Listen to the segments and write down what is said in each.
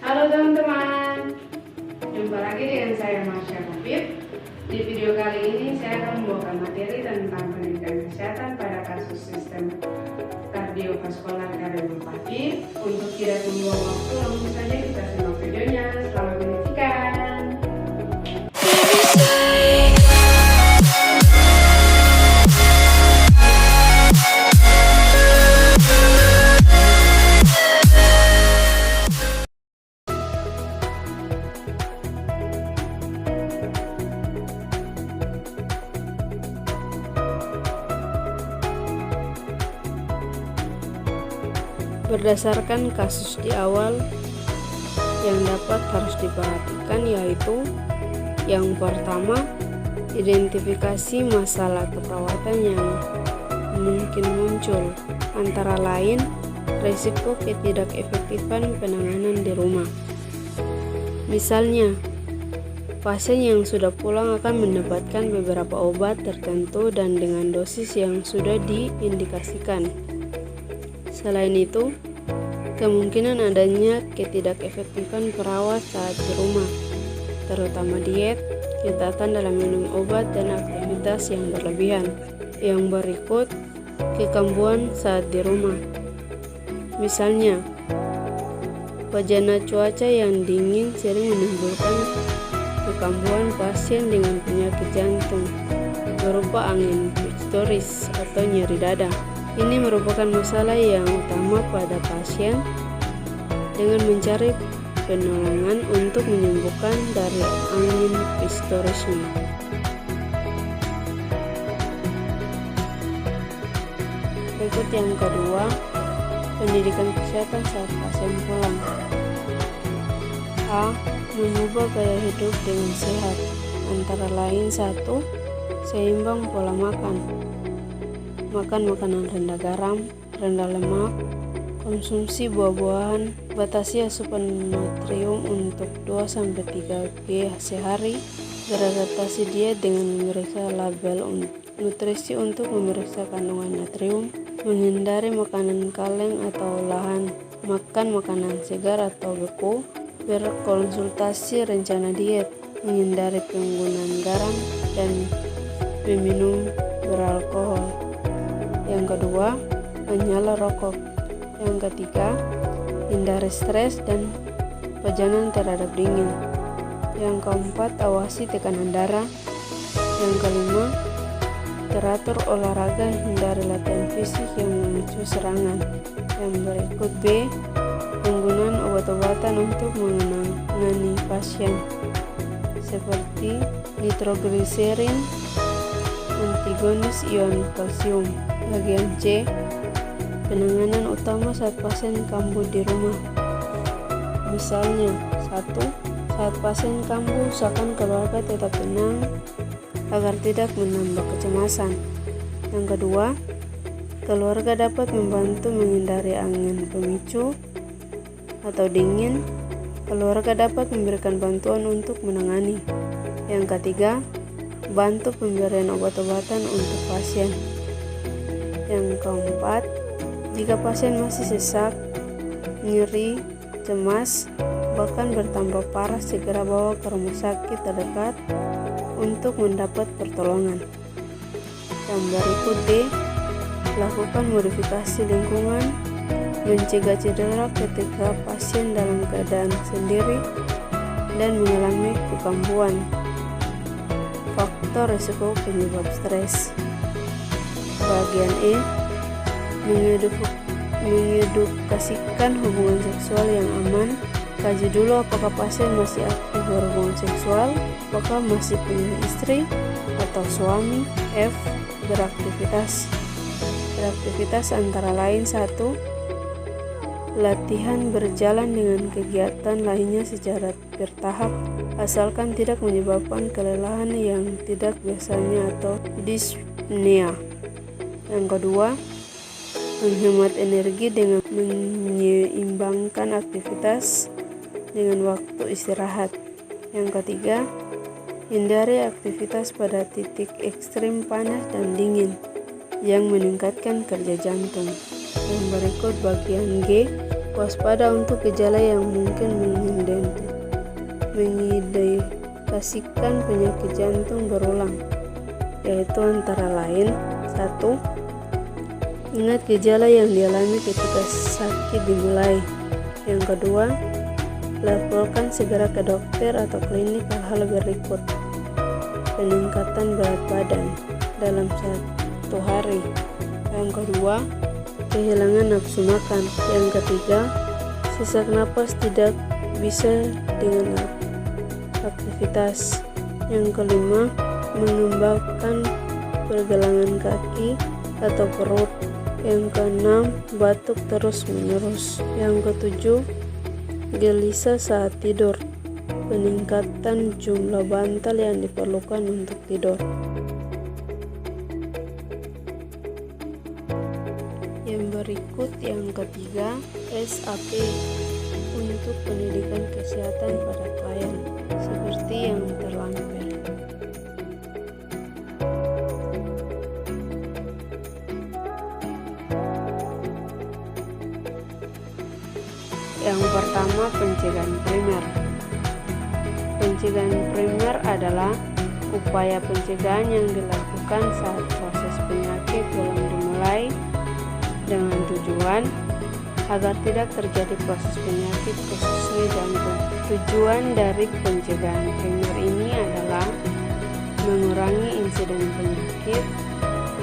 Halo teman-teman, jumpa lagi dengan saya Marsha Mufid. Di video kali ini saya akan membawakan materi tentang pendidikan kesehatan pada kasus sistem kardiovaskular kardiomiopati. Untuk tidak membuang waktu, langsung saja kita simak videonya. Selamat menyaksikan. Berdasarkan kasus di awal yang dapat harus diperhatikan, yaitu yang pertama, identifikasi masalah keperawatan yang mungkin muncul, antara lain risiko ketidakefektifan penanganan di rumah. Misalnya, pasien yang sudah pulang akan mendapatkan beberapa obat tertentu dan dengan dosis yang sudah diindikasikan. Selain itu, kemungkinan adanya ketidakefektifan perawat saat di rumah, terutama diet, ketatan dalam minum obat, dan aktivitas yang berlebihan. Yang berikut, kekambuhan saat di rumah. Misalnya, wajana cuaca yang dingin sering menimbulkan kekambuhan pasien dengan penyakit jantung berupa angin psoariasis atau nyeri dada. Ini merupakan masalah yang utama pada pasien dengan mencari penolongan untuk menyembuhkan dari angin psoariasis. Berikut yang kedua, pendidikan kesehatan saat pasien pulang. A. Mengubah gaya hidup dengan sehat, antara lain 1. Seimbang pola makan. Makan makanan rendah garam, rendah lemak, konsumsi buah-buahan, batasi asupan natrium untuk 2-3 g sehari, beradaptasi diet dengan memeriksa label nutrisi untuk memeriksa kandungan natrium, menghindari makanan kaleng atau olahan, makan makanan segar atau beku, berkonsultasi rencana diet, menghindari penggunaan garam, dan meminum beralkohol. Yang kedua, menyala rokok. Yang ketiga, hindari stres dan pajanan terhadap dingin. Yang keempat, awasi tekanan darah. Yang kelima, teratur olahraga, hindari latihan fisik yang memicu serangan. Yang berikut B, penggunaan obat-obatan untuk menangani pasien seperti nitrogliserin, antagonis ion kalsium. Bagian C, penanganan utama saat pasien kambuh di rumah. Misalnya, 1. Saat pasien kambuh, usahakan keluarga tetap tenang agar tidak menambah kecemasan. Yang kedua, keluarga dapat membantu menghindari angin pemicu atau dingin. Keluarga dapat memberikan bantuan untuk menangani. Yang ketiga, bantu pemberian obat-obatan untuk pasien. Yang keempat, jika pasien masih sesak, nyeri, cemas, bahkan bertambah parah, segera bawa ke rumah sakit terdekat untuk mendapat pertolongan. Yang berikut D, lakukan modifikasi lingkungan, mencegah cedera ketika pasien dalam keadaan sendiri dan mengalami kekambuhan. Faktor risiko penyebab stres. Bagian E, mengedukasikan hubungan seksual yang aman. Kaji dulu apakah pasien masih aktif berhubungan seksual, apakah masih punya istri atau suami. F, beraktivitas. Beraktivitas antara lain 1. Latihan berjalan dengan kegiatan lainnya secara bertahap, asalkan tidak menyebabkan kelelahan yang tidak biasanya atau dyspnea. Yang kedua, menghemat energi dengan menyeimbangkan aktivitas dengan waktu istirahat. Yang ketiga, hindari aktivitas pada titik ekstrim panas dan dingin yang meningkatkan kerja jantung. Yang berikut bagian G, waspada untuk gejala yang mungkin mengindikasikan penyakit jantung berulang, yaitu antara lain: 1. Ingat gejala yang dialami ketika sakit dimulai. Yang kedua, laporkan segera ke dokter atau klinik hal-hal berikut: peningkatan berat badan dalam 1 hari. Yang kedua, kehilangan nafsu makan. Yang ketiga, sesak napas tidak bisa dengan aktivitas. Yang kelima, mengembangkan pergelangan kaki atau perut. Yang keenam, batuk terus-menerus. Yang ketujuh, gelisah saat tidur. Peningkatan jumlah bantal yang diperlukan untuk tidur. Yang berikut yang ketiga, SAP untuk pendidikan kesehatan pada klien, seperti yang terlampir. Yang pertama, pencegahan primer. Pencegahan primer adalah upaya pencegahan yang dilakukan saat proses penyakit belum dimulai dengan tujuan agar tidak terjadi proses penyakit khususnya jantung. Tujuan dari pencegahan primer ini adalah mengurangi insiden penyakit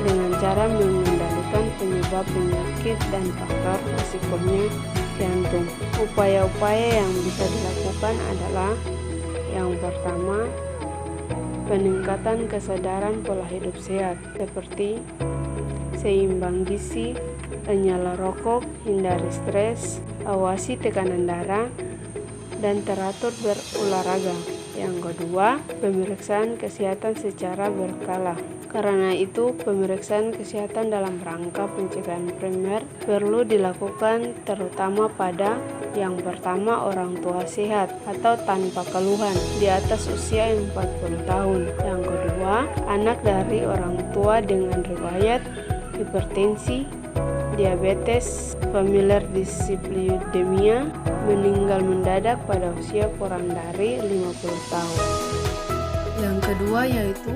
dengan cara mengendalikan penyebab penyakit dan faktor resikonya jantung. Upaya-upaya yang bisa dilakukan adalah: yang pertama, peningkatan kesadaran pola hidup sehat seperti seimbang gizi, nyala rokok, hindari stres, awasi tekanan darah, dan teratur berolahraga. Yang kedua, pemeriksaan kesehatan secara berkala. Karena itu, pemeriksaan kesehatan dalam rangka pencegahan primer perlu dilakukan terutama pada: yang pertama, orang tua sehat atau tanpa keluhan di atas usia 40 tahun. Yang kedua, anak dari orang tua dengan riwayat hipertensi, diabetes, familiar dyslipidemia, meninggal mendadak pada usia kurang dari 50 tahun. Yang kedua yaitu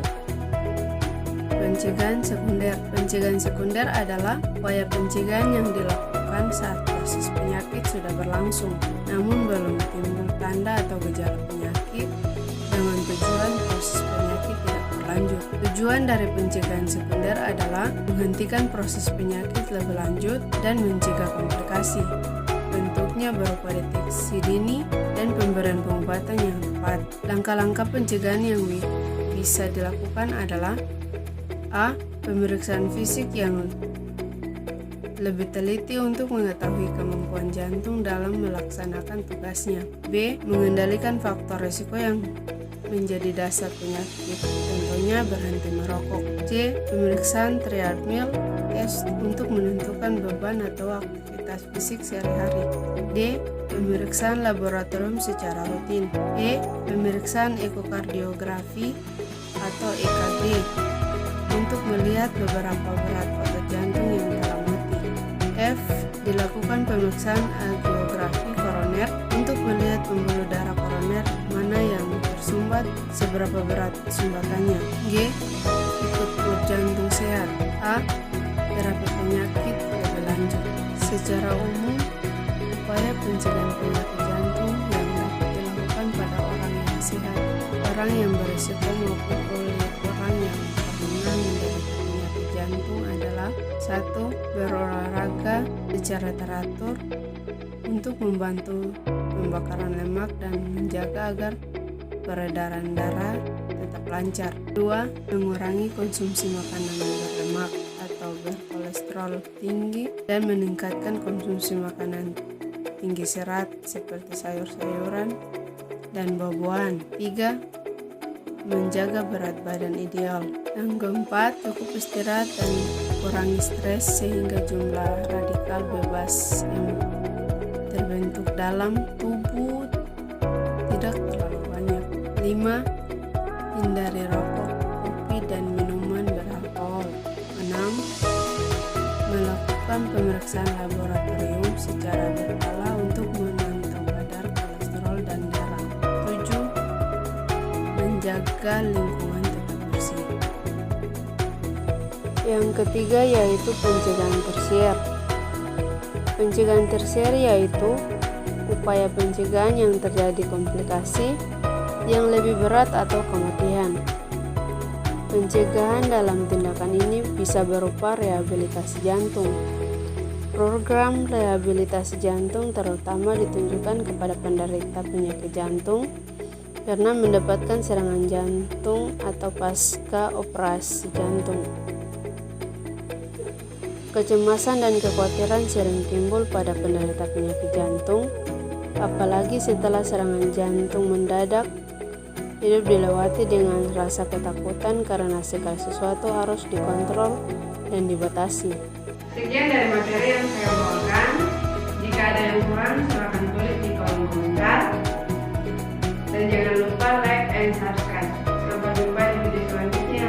pencegahan sekunder. Pencegahan sekunder adalah upaya pencegahan yang dilakukan saat proses penyakit sudah berlangsung, namun belum timbul tanda atau gejala penyakit, dengan tujuan proses penyakit tidak berlanjut. Tujuan dari pencegahan sekunder adalah menghentikan proses penyakit lebih lanjut dan mencegah komplikasi. Bentuknya berupa deteksi dini dan pemberian pengobatan yang tepat. Langkah-langkah pencegahan yang bisa dilakukan adalah: A. Pemeriksaan fisik yang lebih teliti untuk mengetahui kemampuan jantung dalam melaksanakan tugasnya. B. Mengendalikan faktor risiko yang menjadi dasar penyakit, contohnya berhenti merokok. C. Pemeriksaan treadmill test untuk menentukan beban atau aktivitas fisik sehari-hari. D. Pemeriksaan laboratorium secara rutin. E. Pemeriksaan ekokardiografi atau EKG untuk melihat beberapa berat otot jantung yang telah mati. F. Dilakukan pemeriksaan angiografi koroner untuk melihat pembuluh darah koroner mana yang tersumbat, seberapa berat sumbatannya. G. Ikut klub jantung sehat. A. Terapi penyakit lebih lanjut. Secara umum, upaya pencegahan penyakit jantung yang dapat dilakukan pada orang yang sehat, orang yang berisiko maupun oleh orang yang pernah menderita penyakit jantung adalah: 1. Berolahraga secara teratur untuk membantu pembakaran lemak dan menjaga agar peredaran darah tetap lancar. 2. Mengurangi konsumsi makanan berlemak atau berkolesterol tinggi dan meningkatkan konsumsi makanan tinggi serat seperti sayur-sayuran dan buah-buahan. 3. Menjaga berat badan ideal. Yang keempat, cukup istirahat dan kurangi stres sehingga jumlah radikal bebas yang terbentuk dalam tubuh tidak terlalu banyak. 5. Hindari rokok, kopi, dan minuman beralkohol. 6. Melakukan program pemeriksaan laboratorium secara berkala untuk memantau kadar kolesterol dan darah. 7. Menjaga lingkungan tetap bersih. Yang ketiga yaitu pencegahan tersier. Pencegahan tersier yaitu upaya pencegahan yang terjadi komplikasi yang lebih berat atau kematian. Pencegahan dalam tindakan ini bisa berupa rehabilitasi jantung. Program rehabilitasi jantung terutama ditunjukkan kepada penderita penyakit jantung karena mendapatkan serangan jantung atau pasca operasi jantung. Kecemasan dan kekhawatiran sering timbul pada penderita penyakit jantung, apalagi setelah serangan jantung mendadak. Hidup dilewati dengan rasa ketakutan karena segala sesuatu harus dikontrol dan dibatasi. Sekian dari materi yang saya bawakan. Jika ada yang kurang, silakan tulis di kolom komentar. Dan jangan lupa like and subscribe. Sampai jumpa di video selanjutnya.